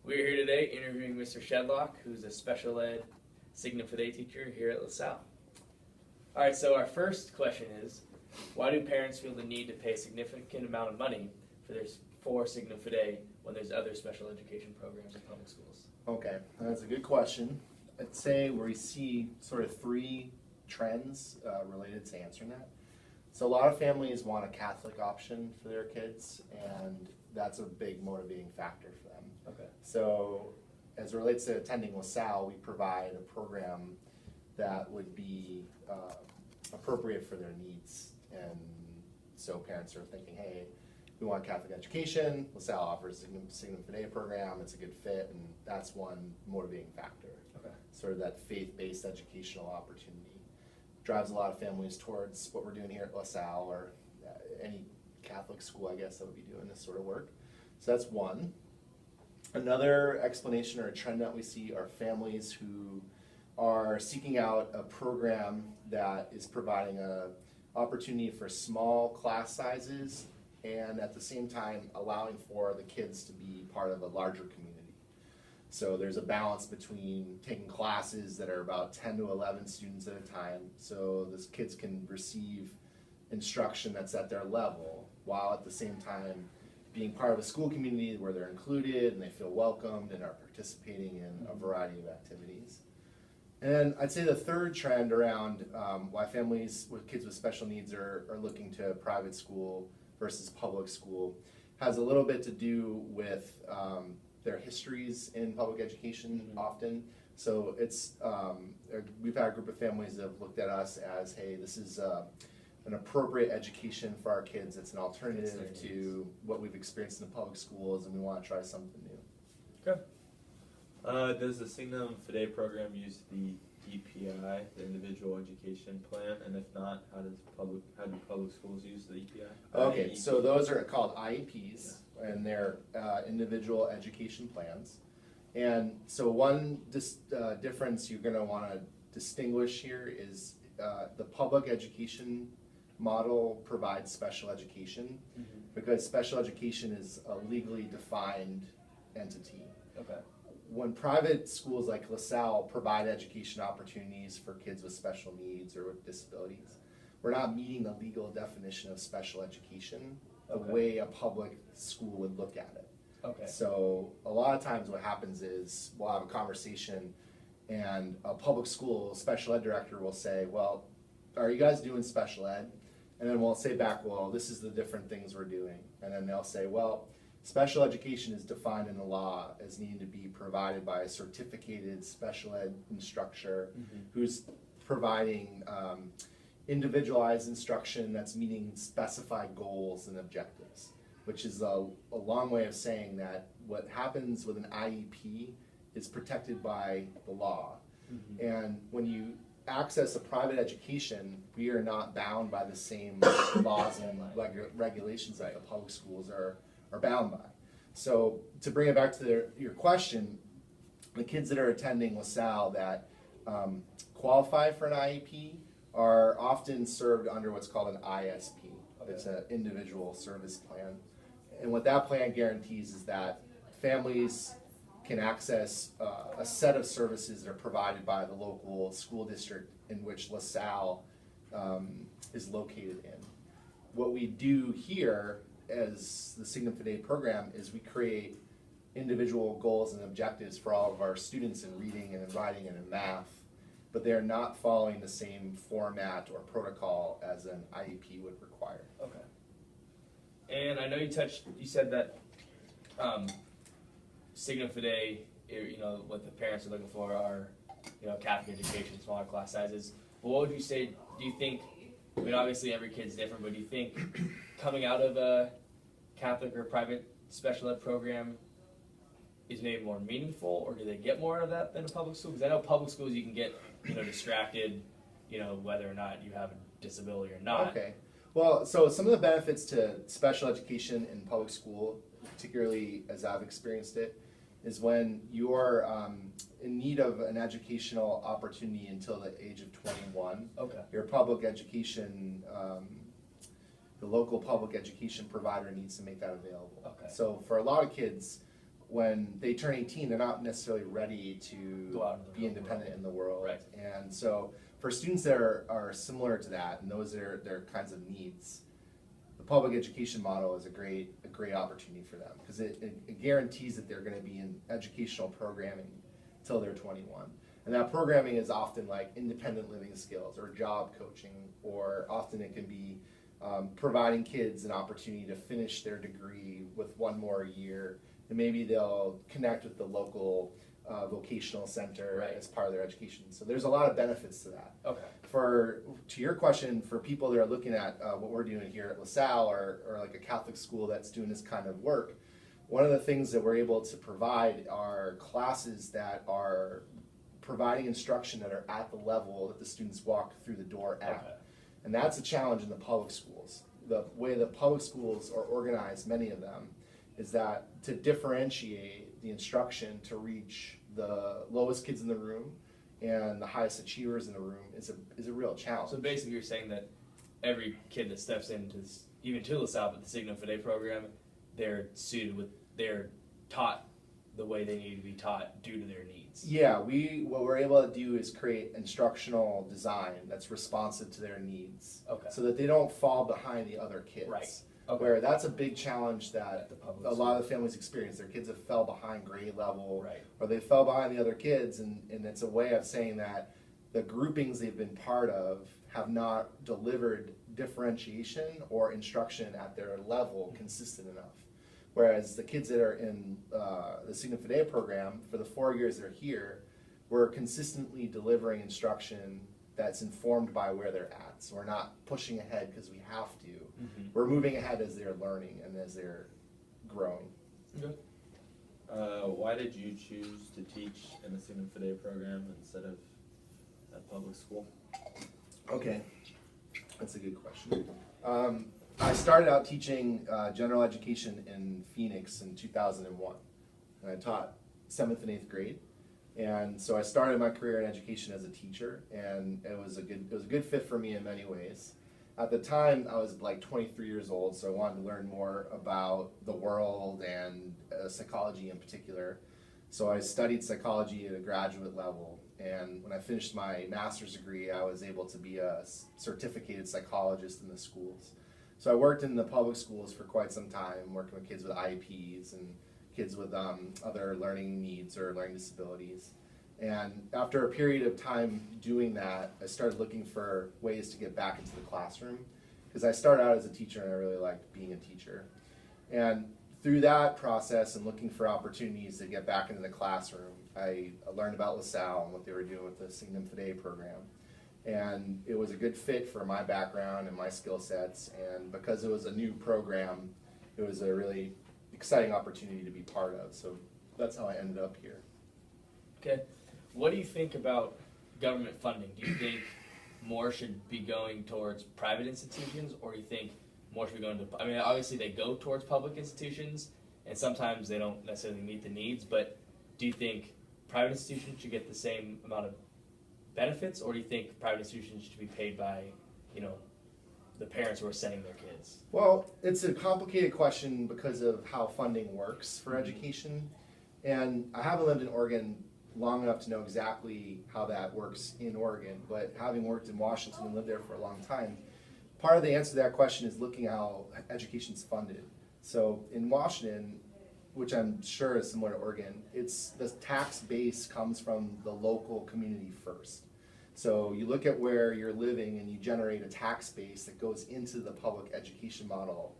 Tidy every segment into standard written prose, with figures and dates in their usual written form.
We're here today interviewing Mr. Shedlock, who's a special ed Signum Fide teacher here at LaSalle. All right, so our first question is, why do parents feel the need to pay a significant amount of money for Signum Fide when there's other special education programs in public schools? Okay, that's a good question. I'd say we see sort of three trends related to answering that. So a lot of families want a Catholic option for their kids, and that's a big motivating factor for them. Okay. So as it relates to attending LaSalle, we provide a program that would be appropriate for their needs. And so parents are thinking, hey, we want Catholic education, LaSalle offers a Signum Fide program, it's a good fit, and that's one motivating factor. Okay. Sort of that faith-based educational opportunity drives a lot of families towards what we're doing here at LaSalle, or any Catholic school, I guess, that would be doing this sort of work. So that's one. Another explanation or a trend that we see are families who are seeking out a program that is providing an opportunity for small class sizes and at the same time allowing for the kids to be part of a larger community. So there's a balance between taking classes that are about 10 to 11 students at a time, so those kids can receive instruction that's at their level, while at the same time being part of a school community where they're included and they feel welcomed and are participating in a variety of activities. And then I'd say the third trend around why families with kids with special needs are looking to private school versus public school has a little bit to do with their histories in public education often. So it's we've had a group of families that have looked at us as, hey, this is an appropriate education for our kids. It's an alternative to what we've experienced in the public schools, and we want to try something new. Okay. Does the Signum Fide program use the EPI, the Individual Education Plan? And if not, how do public schools use the EPI? Okay, so those are called IEPs, and they're individual education plans. And so one difference you're going to want to distinguish here is the public education model provides special education, because special education is a legally defined entity. Okay. When private schools like LaSalle provide education opportunities for kids with special needs or with disabilities, we're not meeting the legal definition of special education the way a public school would look at it. Okay. So a lot of times what happens is we'll have a conversation and a public school special ed director will say, well, are you guys doing special ed? And then we'll say back, well, this is the different things we're doing. And then they'll say, well, special education is defined in the law as needing to be provided by a certificated special ed instructor who's providing individualized instruction that's meeting specified goals and objectives, which is a long way of saying that what happens with an IEP is protected by the law. And when you access a private education, we are not bound by the same laws and regulations that the public schools are bound by. So to bring it back to your question, the kids that are attending LaSalle that qualify for an IEP are often served under what's called an ISP. It's an individual service plan. And what that plan guarantees is that families can access a set of services that are provided by the local school district in which LaSalle is located in. What we do here as the Signum Fide program is we create individual goals and objectives for all of our students in reading and in writing and in math, but they're not following the same format or protocol as an IEP would require. Okay. And I know you said that Signum Fide, what the parents are looking for are, Catholic education, smaller class sizes. But what would you say, do you think, I mean, obviously every kid's different, but do you think coming out of a Catholic or private special ed program is maybe more meaningful, or do they get more out of that than a public school? Because I know public schools you can get, distracted, whether or not you have a disability or not. Okay. Well, so some of the benefits to special education in public school, particularly as I've experienced it, is when you're in need of an educational opportunity until the age of 21. Okay. Your public education, the local public education provider needs to make that available. Okay. So for a lot of kids, when they turn 18, they're not necessarily ready to Go out in the be real independent in the world. Right. And so for students that are similar to that, and those are their kinds of needs, the public education model is a great opportunity for them, because it guarantees that they're going to be in educational programming till they're 21. And that programming is often like independent living skills or job coaching, or often it can be providing kids an opportunity to finish their degree with one more year, and maybe they'll connect with the local vocational center Right. as part of their education. So there's a lot of benefits to that. Okay. To your question, for people that are looking at what we're doing here at LaSalle, or like a Catholic school that's doing this kind of work, one of the things that we're able to provide are classes that are providing instruction that are at the level that the students walk through the door at. Okay. And that's a challenge in the public schools. The way the public schools are organized, many of them, is that to differentiate the instruction to reach the lowest kids in the room and the highest achievers in the room is a real challenge. So basically, you're saying that every kid that steps into this, even to LaSalle, but the Signum Fide program, they're taught the way they need to be taught due to their needs. Yeah, what we're able to do is create instructional design that's responsive to their needs, Okay. so that they don't fall behind the other kids. Right. Okay. Where that's a big challenge that The public a lot of the families experience. Their kids have fell behind grade level, Right. or they fell behind the other kids, and it's a way of saying that the groupings they've been part of have not delivered differentiation or instruction at their level consistent enough. Whereas the kids that are in the Signum Fide program, for the 4 years they're here, we're consistently delivering instruction that's informed by where they're at. So we're not pushing ahead because we have to. Mm-hmm. We're moving ahead as they're learning and as they're growing. Okay. Why did you choose to teach in the Signum Fide program instead of at public school? Okay, that's a good question. I started out teaching general education in Phoenix in 2001, and I taught 7th and 8th grade. And so I started my career in education as a teacher, and it was a good fit for me in many ways. At the time, I was like 23 years old, so I wanted to learn more about the world and psychology in particular. So I studied psychology at a graduate level, and when I finished my master's degree, I was able to be a certificated psychologist in the schools. So I worked in the public schools for quite some time, working with kids with IEPs and kids with other learning needs or learning disabilities. And after a period of time doing that, I started looking for ways to get back into the classroom, because I started out as a teacher and I really liked being a teacher. And through that process and looking for opportunities to get back into the classroom, I learned about LaSalle and what they were doing with the Signum Fide program. And it was a good fit for my background and my skill sets, and because it was a new program, it was a really exciting opportunity to be part of. So that's how I ended up here. Okay. What do you think about government funding? Do you think more should be going towards private institutions, or do you think more should be going to, I mean, obviously they go towards public institutions, and sometimes they don't necessarily meet the needs, but do you think private institutions should get the same amount of benefits, or do you think private institutions should be paid by, the parents who are sending their kids? Well, it's a complicated question because of how funding works for education. And I haven't lived in Oregon long enough to know exactly how that works in Oregon, but having worked in Washington and lived there for a long time, part of the answer to that question is looking at how education's funded. So in Washington, which I'm sure is similar to Oregon, the tax base comes from the local community first. So you look at where you're living and you generate a tax base that goes into the public education model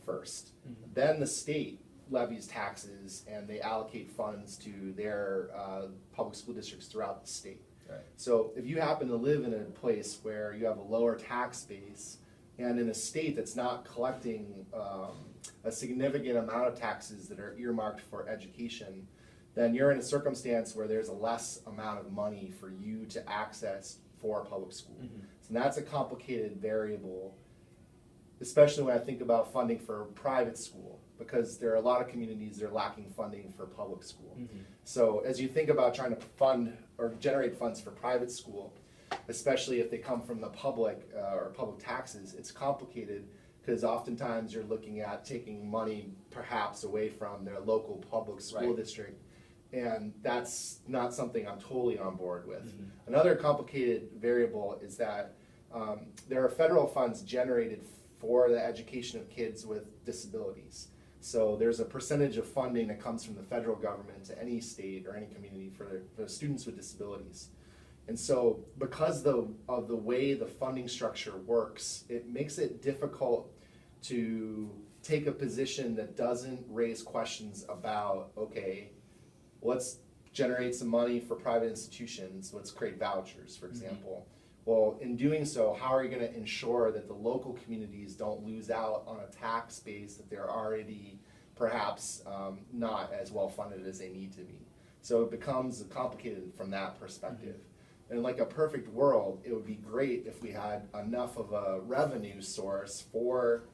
first. Mm-hmm. Then the state levies taxes and they allocate funds to their public school districts throughout the state. Right. So if you happen to live in a place where you have a lower tax base and in a state that's not collecting a significant amount of taxes that are earmarked for education, then you're in a circumstance where there's a less amount of money for you to access for public school. Mm-hmm. So that's a complicated variable, especially when I think about funding for private school, because there are a lot of communities that are lacking funding for public school. Mm-hmm. So as you think about trying to fund or generate funds for private school, especially if they come from the public or public taxes, it's complicated because oftentimes you're looking at taking money perhaps away from their local public school Right. district, and that's not something I'm totally on board with. Mhm. Another complicated variable is that there are federal funds generated for the education of kids with disabilities. So there's a percentage of funding that comes from the federal government to any state or any community for students with disabilities. And so because of the way the funding structure works, it makes it difficult to take a position that doesn't raise questions about, okay, let's generate some money for private institutions, let's create vouchers, for example. Well, in doing so, how are you going to ensure that the local communities don't lose out on a tax base that they're already perhaps not as well funded as they need to be? So it becomes complicated from that perspective. In like a perfect world, it would be great if we had enough of a revenue source for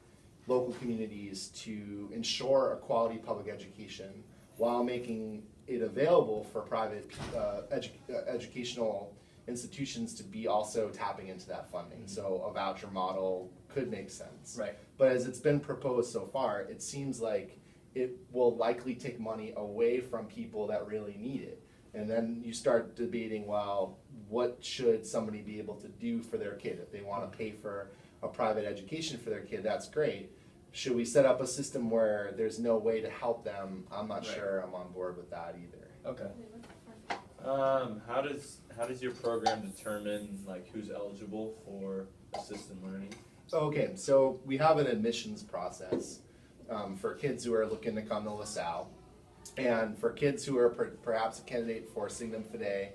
local communities to ensure a quality public education while making it available for private educational institutions to be also tapping into that funding. So a voucher model could make sense. Right. But as it's been proposed so far, it seems like it will likely take money away from people that really need it. And then you start debating, well, what should somebody be able to do for their kid? If they want to pay for a private education for their kid, that's great. Should we set up a system where there's no way to help them? I'm not Right. sure I'm on board with that either. Okay. How does your program determine like who's eligible for assisted learning? Okay, so we have an admissions process for kids who are looking to come to LaSalle. And for kids who are perhaps a candidate for Signum Fidei,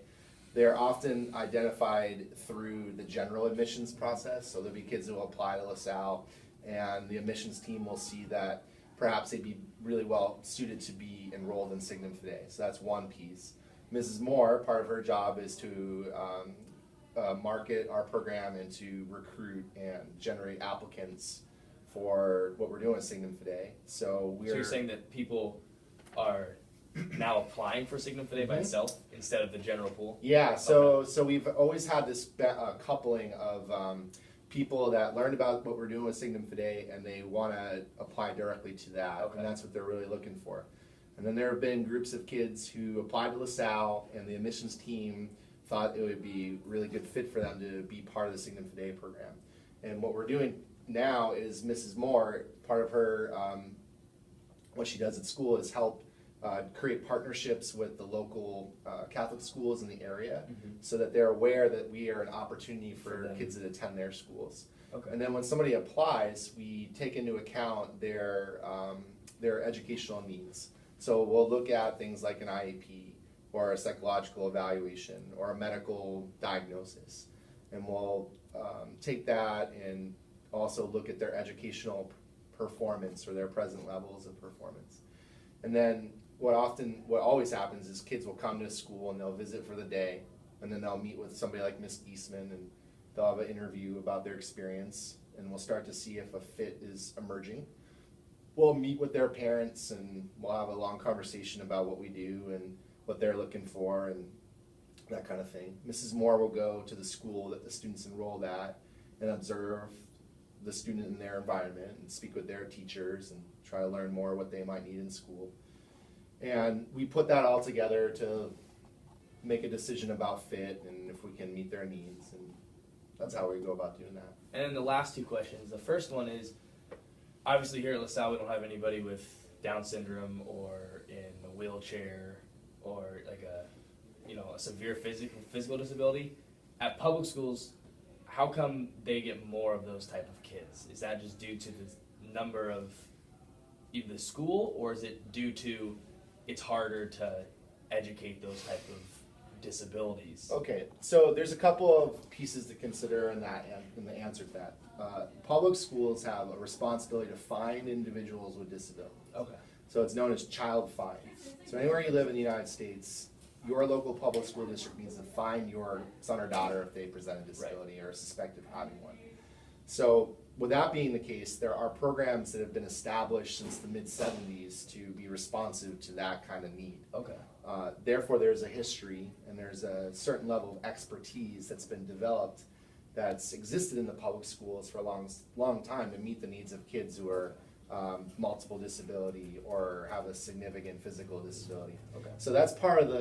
they're often identified through the general admissions process. So there'll be kids who will apply to LaSalle, and the admissions team will see that perhaps they'd be really well suited to be enrolled in Signum Fidei. So that's one piece. Mrs. Moore, part of her job is to market our program and to recruit and generate applicants for what we're doing with Signum Fidei. So you're saying that people are now applying for Signum Fidei by itself instead of the general pool? Yeah, so we've always had this coupling of people that learned about what we're doing with Signum Fidei and they want to apply directly to that, and that's what they're really looking for. And then there have been groups of kids who applied to LaSalle, and the admissions team thought it would be a really good fit for them to be part of the Signum Fidei program. And what we're doing now is Mrs. Moore, part of her, what she does at school is help create partnerships with the local Catholic schools in the area so that they're aware that we are an opportunity for kids that attend their schools. Okay. And then when somebody applies, we take into account their educational needs. So we'll look at things like an IEP or a psychological evaluation or a medical diagnosis. And we'll take that and also look at their educational performance or their present levels of performance. And then what always happens is kids will come to school and they'll visit for the day, and then they'll meet with somebody like Miss Eastman and they'll have an interview about their experience, and we'll start to see if a fit is emerging. We'll meet with their parents and we'll have a long conversation about what we do and what they're looking for and that kind of thing. Mrs. Moore will go to the school that the students enrolled at and observe the student in their environment and speak with their teachers and try to learn more what they might need in school. And we put that all together to make a decision about fit and if we can meet their needs, and that's how we go about doing that. And then the last two questions. The first one is, obviously here at LaSalle we don't have anybody with Down syndrome or in a wheelchair or like a severe physical disability. At public schools, how come they get more of those type of kids? Is that just due to the number of either the school, or is it due to it's harder to educate those type of disabilities? Okay, so there's a couple of pieces to consider in the answer to that. Public schools have a responsibility to find individuals with disabilities. Okay. So it's known as child find. So anywhere you live in the United States, your local public school district needs to find your son or daughter if they present a disability or are suspected of having one. So with that being the case, there are programs that have been established since the mid-70s to be responsive to that kind of need. Okay. Therefore, there's a history and there's a certain level of expertise that's been developed that's existed in the public schools for a long time to meet the needs of kids who are multiple disability or have a significant physical disability. Okay. So that's part of the